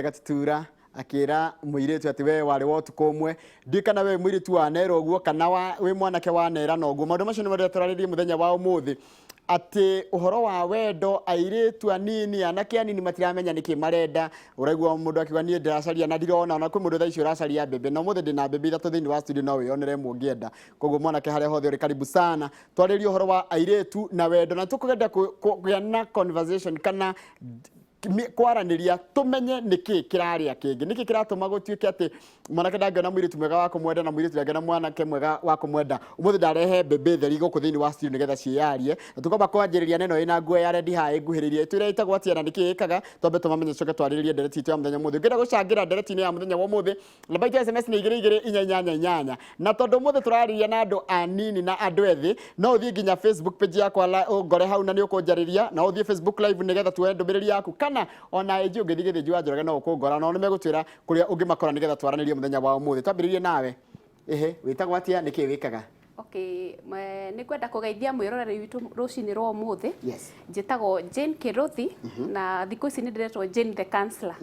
Gatutura akira muiritu ati we wari wotu komwe ndikana we muiritu wa nero oguo kana we mwanake wa nera no oguo maundu macio ni maria turaririe muthenya wa umuthi ati uhoro wa wendo airitu anini anake anini matiramenya niki marenda uraigua mundu akiwa nie ndiracaria na ndirona ona kwi mundu thaici uracaria bebe no muthi ndina bebe ithatu thiini wa studio no wionere mungienda koguo mwanake haria hothe uri karibu sana twaririe uhoro wa airitu na wendo na tukugenda kugĩa na conversation kana kwaraniria tumenye niki kiraria kingi niki kiratuma gutuike ati mwanake ndangena mwiritu mwega wa kumwenda na mwiritu ndangena mwanake mwega wa kumwenda umuthi ndarehe bebe theri guku thiini wa studio nigetha ciarie tukomba kwanjiriria neno ina nguo ya rendi ha iguhiririe twira itagwo atiana niki ikaga twambe tumamenye coke twaririe ndereti itu ya muthenya muthi ngenda gucangira ndereti-ini ya muthenya wa muthi namba ya SMS ni 2288 na tondu muthi turariria na andu anini na andu ethi no uthie nginya Facebook page yakwa ngore hau na ni ukunjariria na uthie Facebook live nigetha tuwe ndumiriri yaku kana ona eji ungithigithie jwa njorage no ukungora no nimegutwira kuria ungimakora nigetha twaranirie muthenya wa umuthi twambiririe nawe witagwo atia niki wikaga Okay, ni kwenda kugeithia mwiroreri witu rucini rwa umuthi njitagwo Jane Kiruthi na thiku ici ni ndiretwo Jane the Counselor.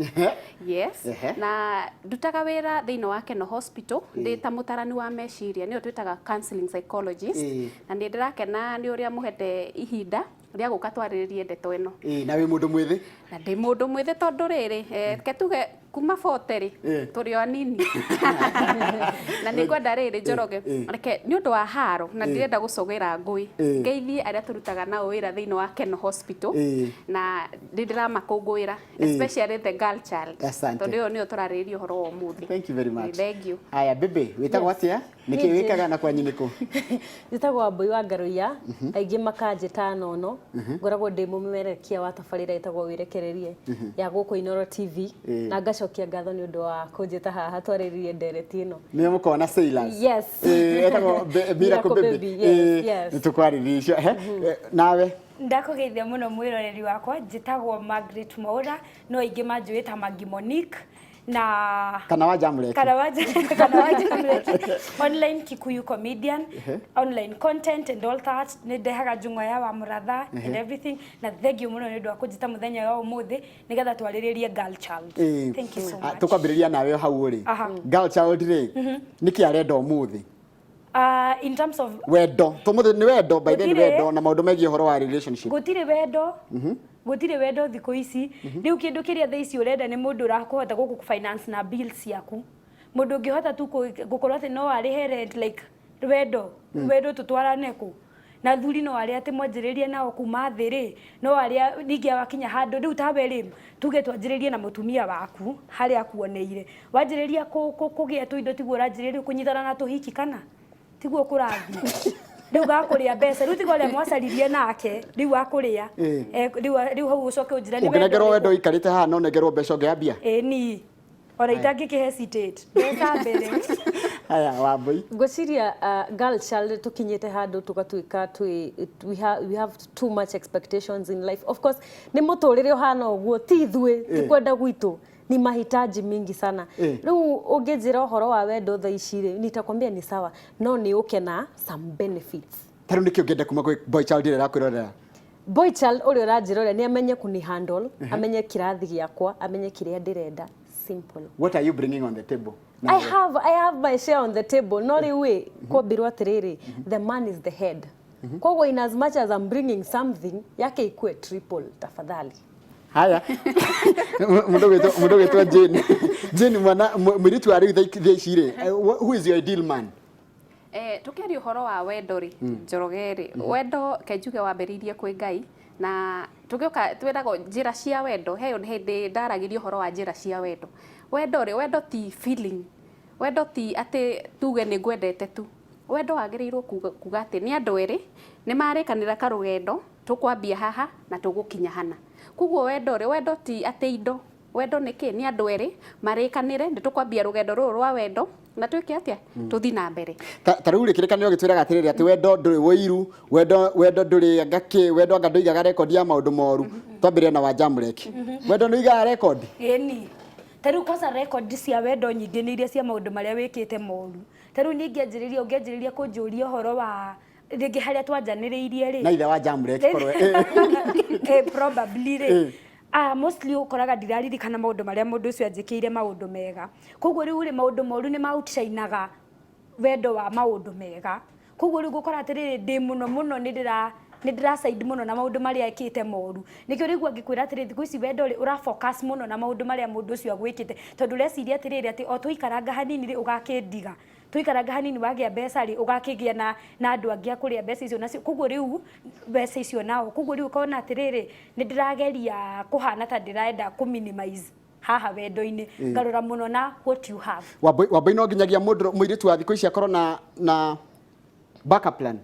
Yes. Na ndutaga wira thiini wa Keno Hospital ndi ta mutarani wa meciria ni twitaga counseling psychologist na ndi ndirakena ni uria muhete ihinda ria guka twariririe ndeto ino na wi mundu mwithi na ndi mundu mwithi tondu riri ke tuge kuma foteri turi anini na ni kwenda riri njoroge reke ni undu wa haro na ndirenda gucogera ngui ngeithie aria turutaga na wira thiini wa Keno Hospital na ndira makungwira especially the girl child tondu yo ni turaririe uhoro wa umuthi. Thank you very much. Thank you. Aya bebe witagwo atia niki wikaga na kwanyu niku njitagwo Ambui wa Ngaruia aingi makanjita nono ngoragwo ndi mumemerekia wa tabarira itagwo wirekererie ya guku Inoro TV na ngacokia ngatho ni undu wa kunjita haha twariririe ndereti ino ni mukona sailors etagwo Miracle Baby nitukwaririe nawe ndakugeithia muno mwiroreri wakwa njitagwo Margaret Maura no ingi manjuita Magi Monique na kana wa Jamrek online Kikuyu comedian online content and all that ni ndehaga njung'wa ya wa muratha and everything na thank you muno ni ndu akujita muthenya wa umuthi nigetha twariririe girl child. Thank you so much. Tukwambiriria nawe hau uri girl child ri niki arenda umuthi in terms of wendo tumuthi ni wendo by then wendo na maundu megie horo wa relationship gutire wendo thiko ici riu kindu kiria thaa ici urenda ni mundu urakuhota guku finance na bills yaku mundu ungihota tu gukorwo ati no arihe rent like wendo tutwarane ku na thuri no aria ati mwanjiririe nao kuma thiri no aria ningi wakinya handu riu tawe ri tuge twanjiririe na mutumia waku haria akuoneire wanjiriria kugia tu indo tiguo ranjiririe kunyitana na tuhiki kana tiguo kurathi riu gakuria mbeca riu tigo le mwacaririe nake riu akuria riu hau ucoke unjira ni ungenegerwo wendo ikarite haha no negerwo mbeca ungeambia ni ora itangi ki hesitate mbeca mbere aya Wambui ngociria girl child tukinyite handu tugatuika we have too much expectations in life. Of course ni muturire hana uguo ti ithue tikwenda gwitu ni mahitaji mingi sana riu ungejira uhoro wa wendo tha icire nitakwambia ni sawa no ni ukena some benefits taru niki ungenda kuma kwi boy child ira rakwirorera boy child uri uranjirora ni amenye kuni handle amenye kirathi giakwa amenye kiria ndirenda simple. What are you bringing on the table? I have my share on the table no riwe ko birwa tiriri the man is the head kogo in as much as I'm bringing something yake ikue triple tafadhali. Haya mudo gitwa Jane mwana mwiritu ari thia icire who is your ideal man? Tukiaria uhoro wa wendo ri njorogeri wendo kenjuge wambiririe kwi Ngai na tugioka twirago njira cia wendo heyo ni hindi ndaragiria uhoro wa njira cia wendo wendo ti feeling wendo ti ati tuge ni ngwendete tu wendo wagirirwo kuga ati ni andu eri ni marikanira karugendo tukwambia haha na tugukinya hana kuguo wendo ti ati indo wendo niki ni andu eri marikanire ndi tukwambia rugendo ruru rwa wendo na twike atia tuthi na mbere taru ri kirikanio gitwiraga atiriri ati wendo nduri woiru wendo nduri ngaki wendo anga nduigaga record ya maundu moru twambirie na wa Jamrek wendo nduigaga record ni taru kwanza record cia wendo nyingi ni iria cia maundu maria wikite moru taru ningi ungianjiriria kunjuria horo wa ringi haria twanjaniriirie ri na ithe wa Jamrek korwe probably ri mostly ukoraga ndiraririkana maundu maria mundu ucio anjikiire maundu mega koguo riu ri maundu moru ni mautirainaga wendo wa maundu mega koguo riu gukora atiriri ndi muno ni ndira side muno na maundu maria ekite moru nikio riu angikwira atiriri thiku ici wendo ri ura focus muno na maundu maria mundu ucio agwikite tondu reciria atiriri ati o tuikaranga hanini ri ugakindiga tuikaranga hanini wagia mbeca ri ugakigia na andu angi akuria mbeca icio nacio koguo riu mbeca icio nao koguo riu ukona atiriri ni ndirageria kuhana ta ndiraenda ku minimize haha wendo-ini ngarora muno na what you have Wambai no nginyagia muiritu wa thiku ici akorwo na backup plan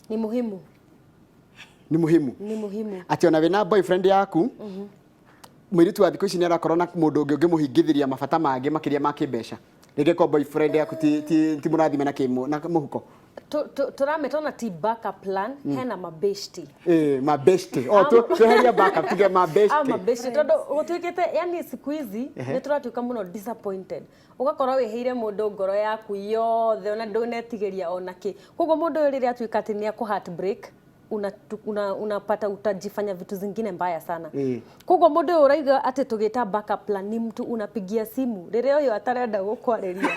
ni muhimu ati ona wina boyfriend yaku muiritu wa thiku ici ni arakorwo na mundu ungi ungimuhingithiria mabata mangi makiria ma kimbeca rege ko boyfriend yaku ti murathime na muhuko turametona ti backup plan hena mabeshti mabeshti tuheria backup tuge mabeshti tondu gutwikite yani siku izi ni turatuika muno disappointed ugakorwo wiheire mundu ngoro yaku yothe ona ndunetigeria ona ki koguo mundu riri atuika ati ni aku heartbreak unapata utajifanya vitu zingine mbaya sana koguo mundu uraiga ati tugita backup plan ni mtu unapigia simu riri uyo atarenda gukwariria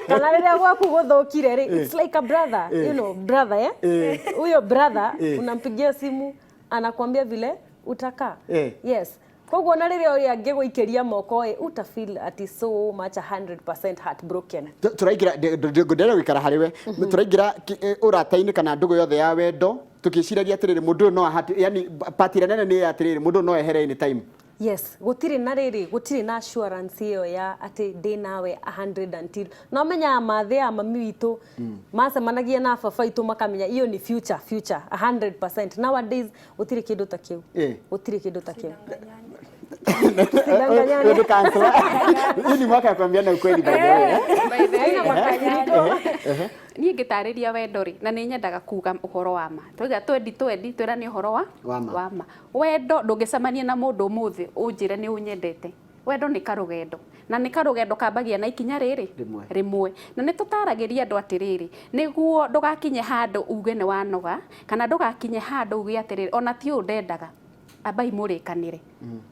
kana riri gwaku guthukire ri it's like a brother you know brother uyo brother unampigia simu anakuambia vile utaka yes koguo na riri uyo angiguikiria moko uta feel at so much 100% heartbroken turaigira ndera wikara hariwe turaigira urataini kana ndugu yothe ya wendo tukiciragia atiriri mundu no yani patira nene ni atiriri mundu no ehere any time yes gutiri na riri gutiri na assurance iyo ya ati ndi nawe 100 until no menya mathe ya mami witu macemanagia na baba itu makamenya iyo ni future 100% nowadays gutiri kindu ta kiu gutiri kindu ta kiu ndio kansela hii ni mwaka ya kuambiana ukweli by the way ni ngitariria wendo ri na ni nyendaga kuga uhoro wa ma twiga twendi twira ni uhoro wa ma wendo ndungicemania na mundu muthi unjire ni unyendete wendo ni karugendo na ni karugendo kambagia na ikinya riri rimwe na ni tutaragiria andu atiriri niguo ndugakinye handu uge ni wanoga kana ndugakinye handu uge atiriri ona ti undendaga abai murikanire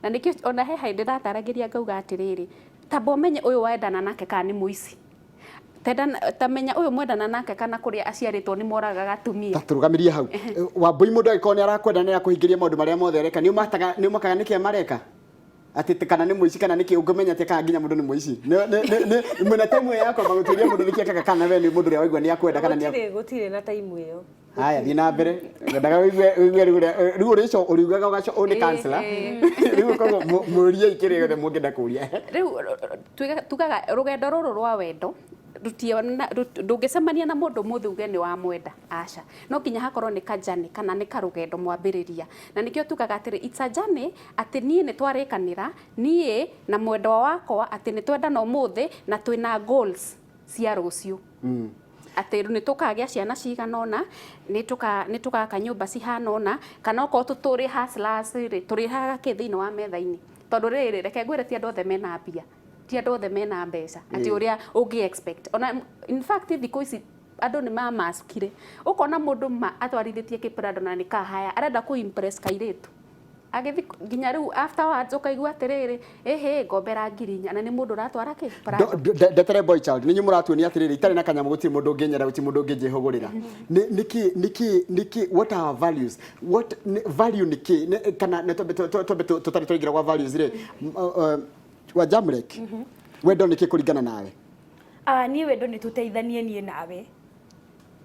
na nikio ona he haindi ndataragiria ngauga atiriri tabo menye uyu wendana nake kana ni muici tamenya uyu mwendana nake kana kuria aciaritwo ni moraga gatumia turugamirie hau Wambui mundu agikoni arakwenda ni akuhingiria maundu maria mothe reka ni umakaga niki mareka ati kana ni muici kana niki ungumenya ati kana nginya mundu ni muici ne mwena time yako maguturia mundu niki akaga kana we ni mundu ria waigwa ni akwenda kana ni gutire na time iyo haya thina mbere ngendaga wigue riu rico uriugaga ugaco uni kansela riu kogo muria ikiri yothe mungenda kuria riu tugaga rugendo ruru rwa wendo ndungicemania na mundu muthi uge ni wa mwenda aca no kinya hakorwo ni kajani kana ni karugendo mwambiriria na nikio tugaga atiri it's a journey ati nie ni twarikanira nie na mwendwa wakwa ati ni twendana umuthi na twina goals cia rucio ati ni tukagia ciana ciganona ni tukaka nyumba cihanona kana ko tuturi hustlers ri turi haga kithini wa methaini tondu riri reke ngwire ti andu othe mena mbia ti andu othe mena mbeca ati uria ungi expect ona in fact thiku ici andu ni mamasukire ukona mundu atwarithitie kiprado na nikahaya arenda ku impress kairitu agithi nginya riu afterwards ukaigua atiriri ngombera ngirinya na ni mundu ratwara ki detere boy child ninyi muratuonia atiriri itari na kanyamu gutiri mundu ngenyera gutiri mundu ngejehogorira niki what are values what value niki kana tutari turigira kwa values ri wa Jamrek wendo niki kuringana nawe ni wendo ni tuteithanie nie nawe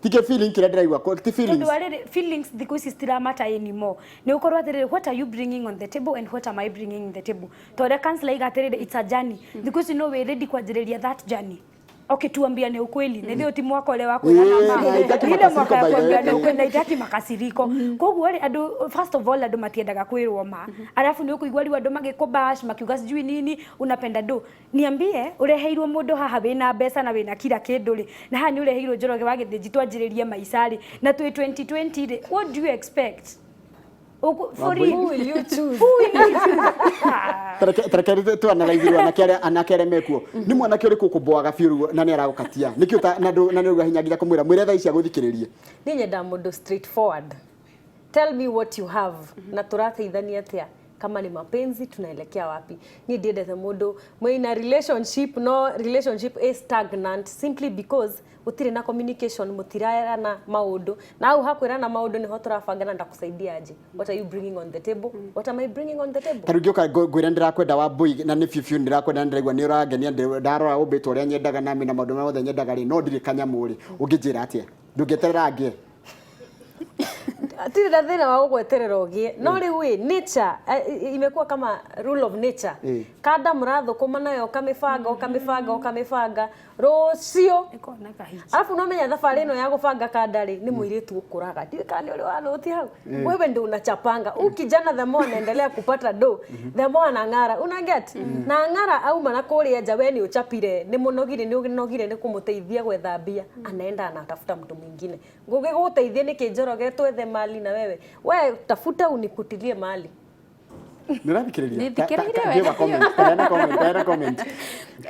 tike feeling kira ndiraigwa ko ti feelings feelings because stira matter anymore ni ukorwa atiriri what are you bringing on the table and what am I bringing on the table to the cancel like atiriri it's a journey because you know we ready kwanjiriria that journey okay tuambia ni ukweli na ndio timu wako ile wako na mama ile mwaka ya kuambia ni ukweli na itaki makasiriko koguo andu first of all andu matiendaga kwirwo ma alafu ni ukuigwa riu andu magikubash makiuga sijui nini unapenda do niambie ureheirwo mundu haha wina mbeca na wina kila kindu ri na haha ni ureheirwo njoroge wa githiji twanjiririe maisha ri na twi 2020 ri what do you expect for who will you choose Tarekere tu analyze anakere mekuo ni mwanake uri kukubwaga fiuru na ni aragukatia nikio na ni ugahinyagira kumwira mwire thaa ici aguthikiririe ni nyenda mundu straightforward tell me what you have na turateithania atia kama ni mapenzi tunaelekea wapi. Ni ndiendete mundu mwina relationship, no relationship is stagnant simply because utire na communication, mutirana maundu na au hakwirana maundu ni hoturabanga na ndakusaidia aje. What are you bringing on the table? What am I bringing on the table? Tarugioka gwira ndirakwenda wa boy na ni fifiu ndirakwenda ndiraigwa ni uragenia ndarora ubitwo ria nyendaga na mina maundu mothe nyendaga ri no ndiri kanyamuri ungijira atia ndungeterera ngie Tiri na thina wa gugweterera ugie no riu nature imekuwa kama rule of nature. Kada murathukuma nayo ukamibanga rucio alafu no menya thabari ino ya gubanga kada ri ni muiritu ukuraga ndirikani uri wanuti hau wewe ndio unachapanga ukijana the more anaendelea kupata do the more anang'ara una get na ng'ara au mana kuria nja we ni uchapire ni munogire ni kumuteithia gwethambia anaenda anatafuta mtu mwingine ngugi guteithia ni kinjoroge twethe mali na wewe tafuta unikutilie mali. Nirathikiriria comment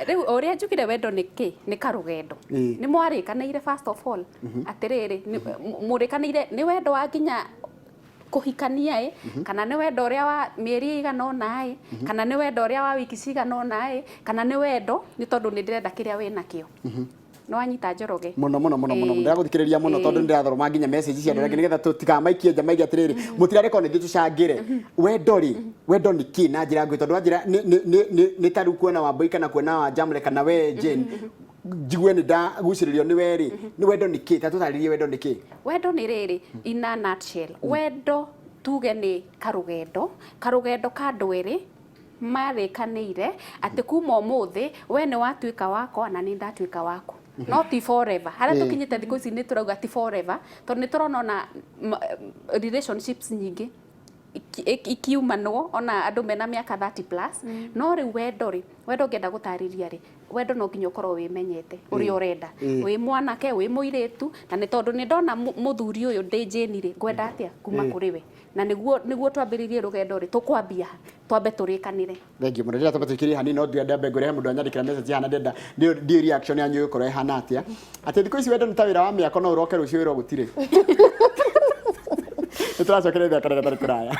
riu uria njugire wendo ni karugendo ni mwarikanaire first of all atiriri murikanaire ni wendo wa nginya kuhikania kana ni wendo uria wa mieri igana ona kana ni wendo uria wa wiki cigana ona kana ni wendo ni tondu ni ndirenda kiria wina kio no anyita njoroge muno ndiraguthikiriria muno tondu ndirathoma nginya message cia ndorege nigetha tutikamaikie njamaigia atiriri mutirareko ni tucangire wendo ni ki na njira ngwi tondu njira ni taru kuona wa boy kana kuona wa jamle kana we Jane jigwe ni da guciririo ni weri ni wendo ni ki tatutaririe wendo ni ki wendo ni riri in a nutshell wendo tuge ni karugendo ka ndwiri marikaniire ati kuma umuthi we ni watuika wako na ni ndatuika wako not forever. Haria tukinyite thikũ ici ni turauga ti forever tondu ni turona ona relationships nyingi ikiumanwo ona andu mena miaka 30+ no riu wendo ngenda gutariria wendo no nginya ukorwo wimenyete uri urenda wi mwanake wi muiritu na ni tondu ni ndona muthuri uyu ndi Jane ngwenda atia kuma kuri we na niguo twambiririe rugendo tukwambia twambe turikanire. Thank you muno rira tubatikirie hani no ndienda mbegore mundu anyandikira message hana ndenda ndio reaction yanyu ikorwo hana atia ati thikũ ici wendo ni ta wira wa miaka no uroke rucio wira gutire. Nituracokereria karega tari kuraya.